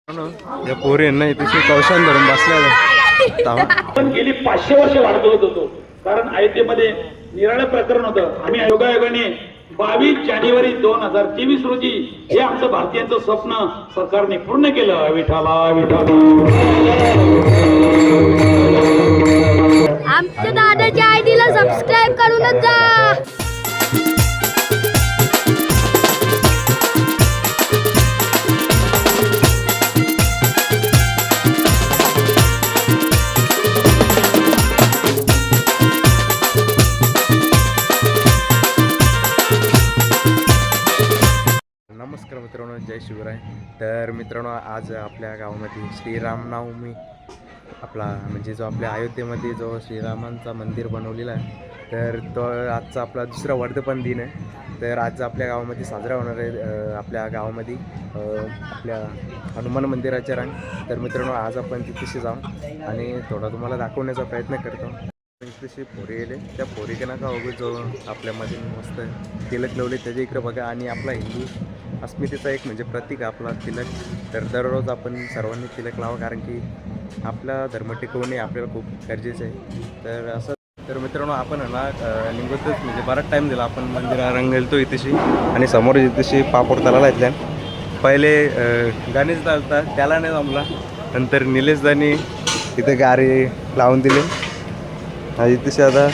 या पोरी नाही तुझी कौशान धरून बसल्या पण गेली 500 वर्ष वाट बघत होतो, कारण अयोध्येमध्ये निराळं प्रकरण होतं. आम्ही योगायोगाने 22 जानेवारी 2023 रोजी हे आमचं भारतीयांचं स्वप्न सरकारने पूर्ण केलं. विठाला विठाला आमच्या दादाच्या आयडीला सबस्क्राइब करूनच जा. नमस्कार मित्रांनो, जय शिवराय. तर मित्रांनो, आज आपल्या गावामध्ये श्रीरामनवमी आपला म्हणजे जो आपल्या अयोध्येमध्ये जो श्रीरामांचा मंदिर बनवलेला आहे, तर तो आजचा आपला दुसरा वर्धापन दिन आहे. तर आज आपल्या गावामध्ये साजरा होणार आहे आपल्या गावामध्ये आपल्या हनुमान मंदिराच्या रांग. तर मित्रांनो, आज आपण तिथेशी जाऊ आणि थोडा तुम्हाला दाखवण्याचा प्रयत्न करतो. तशी पोरी गेले त्या पोरी नका बघू, जो आपल्यामध्ये मस्त तिलक लावले त्याच्या इकडे बघा. आणि आपला हिंदू अस्मितेचा एक म्हणजे प्रतीक आपला तिलक. तर दररोज आपण सर्वांनी तिलक लावा, कारण की आपला धर्म टिकवणे आपल्याला खूप गरजेचं आहे. तर असं तर मित्रांनो, आपण ना निघतच म्हणजे बराच टाईम दिला. आपण मंदिरा रंग गेलतो इथेशी आणि समोर इथेशी पापड तलाला इथल्या पहिले गणेश चालता त्याला नाही जमला. नंतर निलेशदानी इथे गारे लावून दिले. आणि इथेशी आता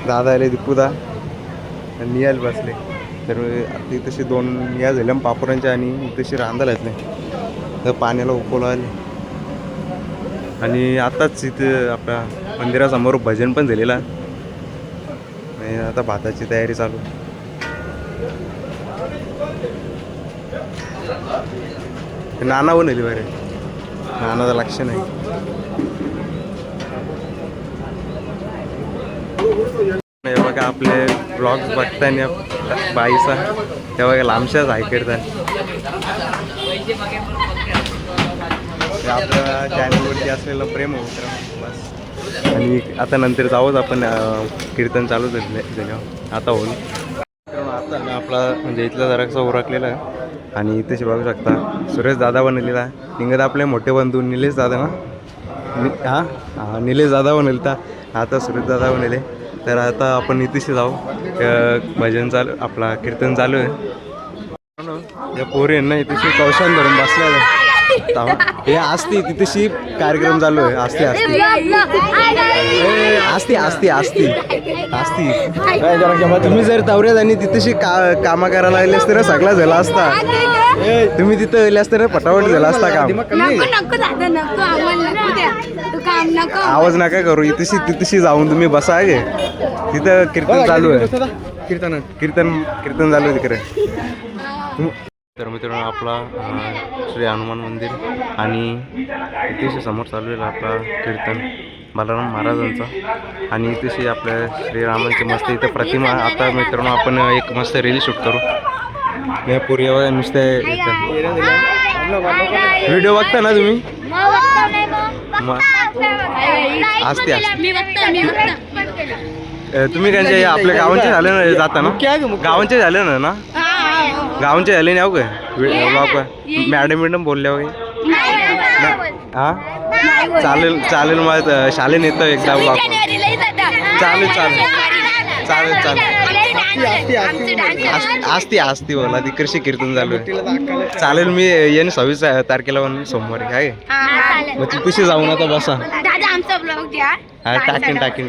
दादा आले, दीपूदा नियाल बसले. तर आता इथेशी 2 निया झाल्या पापडांच्या आणि इथेशी रांधायला येत नाही. तर पाण्याला उकळून आले. आणि आताच इथे आपल्या मंदिरासमोर भजन पण झालेलं आहे. आता भाताची तयारी चालू. नाना वन आली बरे, नानाचं लक्ष नाही. बघा आपले ब्लॉग्स बघताना बाईचा त्या बघा लांबशाच ऐकतात. आपल्या चॅनलवरती असलेलं प्रेम होतं बस. आणि आता नंतर जाऊच आपण कीर्तन चालू झालं आता होऊन. आता आपला म्हणजे इथला जरासा उरकलेला आहे. आणि इथेशी बघू शकता सुरेश दादा बनलेला आहे. निघत आपले मोठे बंधू निलेश दादा ना, हां निलेश दादा बनले. आता सुरेश दादा बनले. तर आता आपण इथेशी जाऊ. भजन चालू आपला कीर्तन चालू आहे. या पोरी ना इथेशी कौशान धरून बसल्या. हे असती तिथेशी कार्यक्रम चालू आहे. असते तुम्ही जर तवऱ्यात आणि तिथेशी कामा करायला लागलेस तर सगळा झाला असता. तुम्ही तिथं गेल्यास तर पटापट झाला असता काम. आवाज नका करू. इथेशी तिथेशी जाऊन तुम्ही बसा आहे. तिथं कीर्तन चालू आहे. कीर्तन चालू आहे तिकडे. तर मित्रांनो, आपला श्री हनुमान मंदिर आणि इथेशी समोर चालू आहे आपला कीर्तन बलराम महाराजांचा. आणि इथेशी आपल्या श्रीरामांची मस्त इथं प्रतिमा. आता मित्रांनो, आपण एक मस्त रील शूट करू. या पुरी नुसते व्हिडिओ बघता ना तुम्ही. असते तुम्ही त्यांच्या आपल्या गावांचे झाले ना जाता ना, गावांचे झाले ना गावांचे झाले नाही काय मॅडम बोलल्या वगैरे. हां चालेल मला शालेन येतं एकदा ब्लॉग. चालेल असती बोला. ती कृषी कीर्तन चालू आहे. चालेल मी येईन 26 तारखेला म्हणून सोमवारी काय मग ती कशी जाऊन आता बसा. टाकीन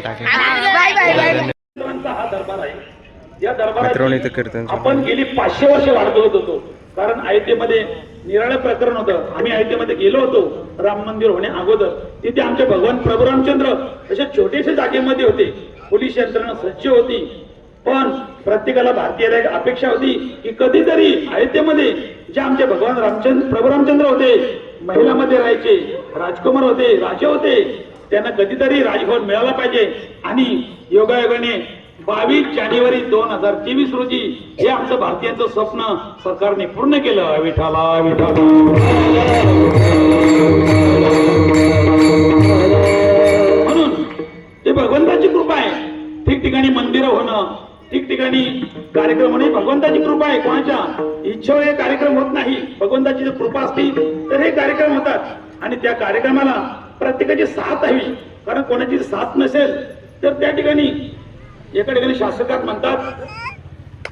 मित्रांनो इथं कीर्तन. आपण गेली 500 वर्ष वाट बघत होतो, कारण अयोध्येमध्ये निराळं प्रकरण होतं. आम्ही अयोध्येमध्ये गेलो होतो राम मंदिर होण्या अगोदर. तिथे आमचे भगवान प्रभू रामचंद्र अशा छोट्याशा जागेमध्ये होते. पोलीस यंत्रणा सज्ज होती. पण प्रत्येकाला भारतीयाला एक अपेक्षा होती की कधीतरी अयोध्येमध्ये जे आमचे भगवान प्रभू रामचंद्र होते, महिलामध्ये राहायचे, राजकुमार होते, राजे होते, त्यांना कधीतरी राजभवन मिळाला पाहिजे. आणि योगायोगाने 22 जानेवारी 2023 रोजी हे आमचं भारतीयांचं स्वप्न सरकारने पूर्ण केलं. विठाला विठाला म्हणून ते भगवंताची कृपा आहे. ठिकठिकाणी मंदिरं होणं, ठिकठिकाणी कार्यक्रम होणे भगवंताची कृपा आहे. कोणाच्या इच्छेवर हे कार्यक्रम होत नाही. भगवंताची जर कृपा असती तर हे कार्यक्रम होतात आणि त्या कार्यक्रमाला प्रत्येकाची साथ हवी, कारण कोणाची साथ नसेल तर त्या ठिकाणी एका ठिकाणी शास्त्रकार म्हणतात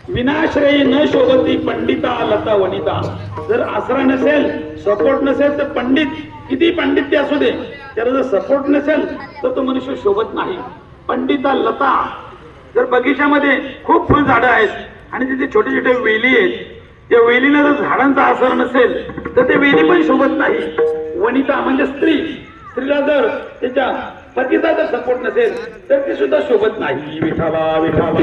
विनाश्रयी न शोभती पंडिता लता वनिता. जर आसरा नसेल, सपोर्ट नसेल तर पंडित किती पंडित ते असू दे, त्याला जर सपोर्ट नसेल तर तो मनुष्य शोभत नाही. पंडिता लता, जर बगीच्यामध्ये खूप फुल झाडं आहेत आणि तिथे छोटे छोटे वेली आहेत, त्या वेलीला जर झाडांचा आसरा नसेल तर ते वेली पण शोभत नाही. वनिता म्हणजे स्त्री, स्त्रीला जर त्याच्या पतीचा जर सपोर्ट नसेल तर ती सुद्धा शोभत नाही. विठाला विठाला.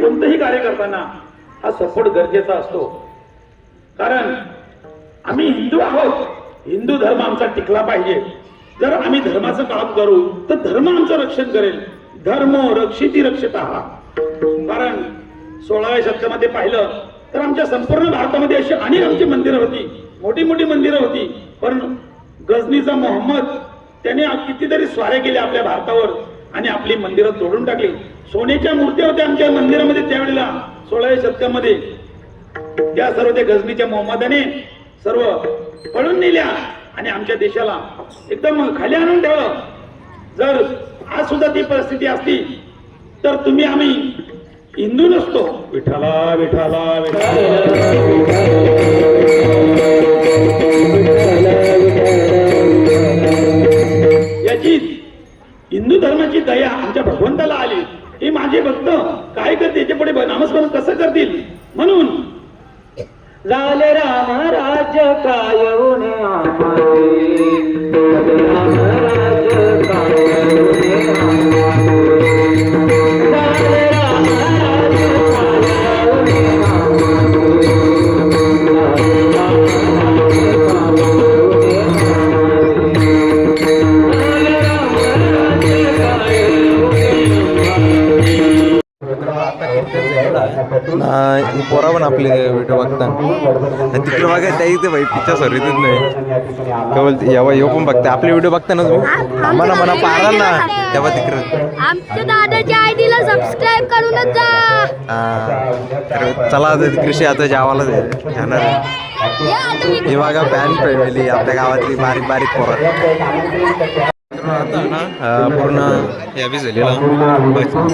कोणतंही कार्य करताना हा सपोर्ट गरजेचा असतो, कारण आम्ही हिंदू आहोत. हिंदू धर्म आमचा टिकला पाहिजे. जर आम्ही धर्माचं काम करू तर धर्म आमचं रक्षण करेल. धर्म रक्षिती रक्षिता. कारण 16व्या शतकामध्ये पाहिलं तर आमच्या संपूर्ण भारतामध्ये अशी अनेक आमची मंदिरं होती, मोठी मोठी मंदिरं होती. पण गजनीचा मोहम्मद त्याने कितीतरी स्वाऱ्या केल्या आपल्या भारतावर आणि आपली मंदिरं तोडून टाकली. सोन्याच्या मूर्त्या होत्या आमच्या मंदिरामध्ये त्यावेळेला 16व्या शतकामध्ये. त्या सर्व त्या गजनीच्या मोहम्मदाने सर्व पळून नेल्या आणि आमच्या देशाला एकदम खाली आणून ठेवलं. जर आज सुद्धा ती परिस्थिती असती तर तुम्ही आम्ही हिंदू नसतो. विठाला विठाला याची हिंदू धर्माची दया आमच्या भगवंताला आली. हे माझे भक्त काय करते, याच्या पुढे नामस्मरण कसं करतील. म्हणून झाले राम राज्य काय होणे पोरा पण आपले व्हिडिओ बघता तिकडे बघा त्या इथे भाई पिक्चर सर येतच नाही. बोलते यावा येऊ पण बघते आपले व्हिडिओ बघता ना तुम्ही. मला म्हणा पारा ना तेव्हा तिकडे आमच्या दादाच्या आयडीला सबस्क्राईब करूनच जा. तर चला आता कृषी आता जावाला जाणार. हे बघा पॅन फॅमिली आपल्या गावातली बारीक बारीक पोरं आता ना पूर्ण या बी झालेला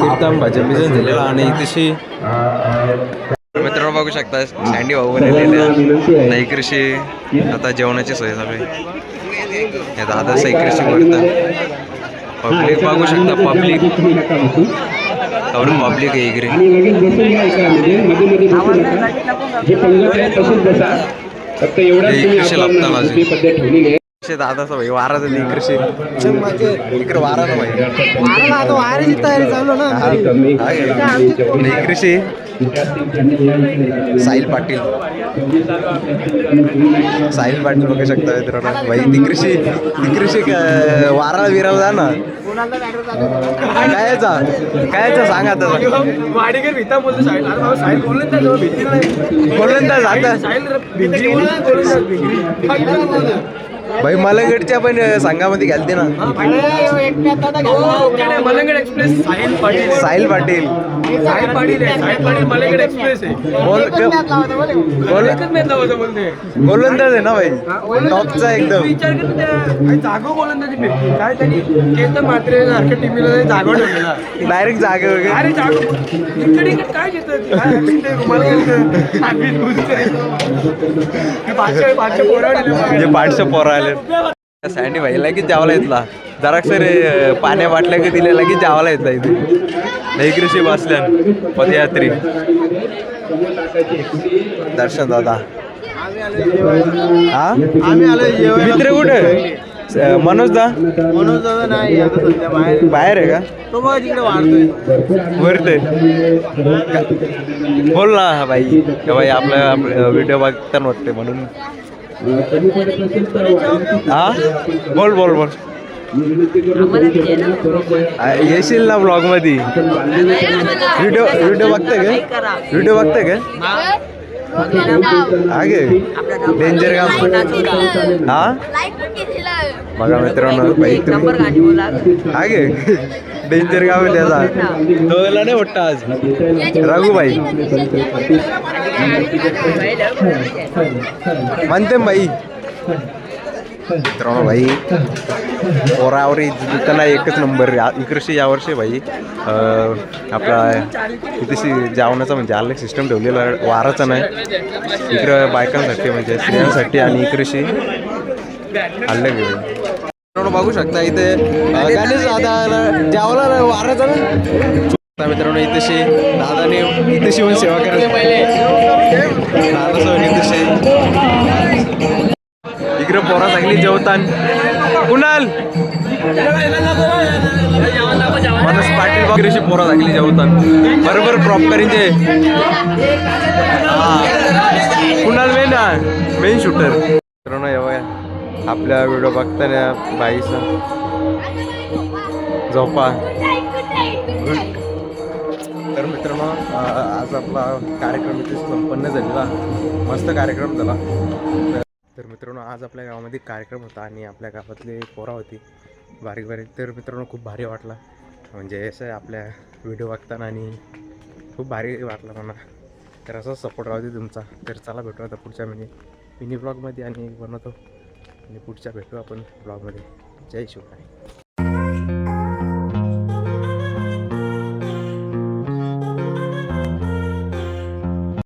एकदम भजन बिजन झालेला आणि तशी मित्रांनो बघू शकता सँडी भाऊ बनलेल्या नाही कृषी. आता जेवणाची सोय चालू आहे. हे दादा सही कृषी करतात. पब्लिक बघू शकता, पब्लिक पब्लिक आहे इकडे. कृषी लागताना दादाचा भाई वारा झाली कृषी इकडे वारा ना भाई कृषी. साहिल पाटील बघू शकता मित्रांनो भाई. ती कृषी वारा विराला जा ना कायचा सांगा आता गोलंदाज आता भाई मलंगडच्या पण संघामध्ये घालते ना मलंगड एक्सप्रेस साहिल पाटील मलंगड एक्सप्रेस गोलंदाज आहे ना भाई, टॉपचा एकदम. जागो गोलंदाजी भेटली काय त्यांनी केतन मात्रे सारख्या टीमला जागो ठेवलेला डायरेक्ट जागे वगैरे. अरे जागो इकडे काय घेतात पाठशे पोरं आले. सँडी भाई लगेच जावला येतला जरा सर पाण्या वाटल्या की दिले लगेच जावला येतला इथे. नाही कृषी बसल्या पदयात्री दर्शन दादा. हा मित्र कुठे मनोज दादा नाही आता सध्या बाहेर आहे का तो बघा तिकडे वाढतोय वरते. बोल ना भाई आपलं व्हिडिओ बघताना वाटते म्हणून. हा बोल बोल बोल येशील ना ब्लॉग मध्ये. व्हिडिओ बघताय का आगे डेंजर काम. हा बघा मित्रांनो भाई आगे डेंजर गाव आहे त्याचा दोघांना नाही वाटतं आज रघुभाई म्हणते भाई मित्रांनो भाई पोरावरी दुकाना एकच नंबर इकडे यावर्षी भाई आपला इथेशी जेवणाचा म्हणजे अलग सिस्टम ठेवलेला वाराचा नाही इकडं बायकांसाठी म्हणजे स्त्रियांसाठी आणि इकडेशी अलग आहे मित्रांनो बघू शकता इथे गणेश दादा जेवला वाराचा ना मित्रांनो इथेशी दादाने इथेशी पण सेवा करायची दादा इथेशी इकडे पोरा चांगली जेवतान कुणाल माणूस पाटील वगैरेशी पोरा चांगली जेवतान बरोबर प्रॉपरिंचे कुणाल मेन शूटर मित्रांनो एवढ्या आपल्या व्हिडिओ बघताना बाईचा झोपा तर मित्रांनो आज आपला कार्यक्रम इथे संपन्न झालेला मस्त कार्यक्रम झाला तर मित्रांनो आज आपल्या गावामध्ये कार्यक्रम होता आणि आपल्या गावातली पोरा होती बारीक बारीक तर मित्रांनो खूप भारी वाटला म्हणजे असं आपल्या व्हिडिओ बघताना आणि खूप भारी वाटलं मला तर असंच सपोर्ट राहू दे तुमचा तर चला भेटू आता पुढच्या मिनी ब्लॉगमध्ये आणि बनवतो आणि पुढच्या भेटू आपण ब्लॉगमध्ये जय शिवराय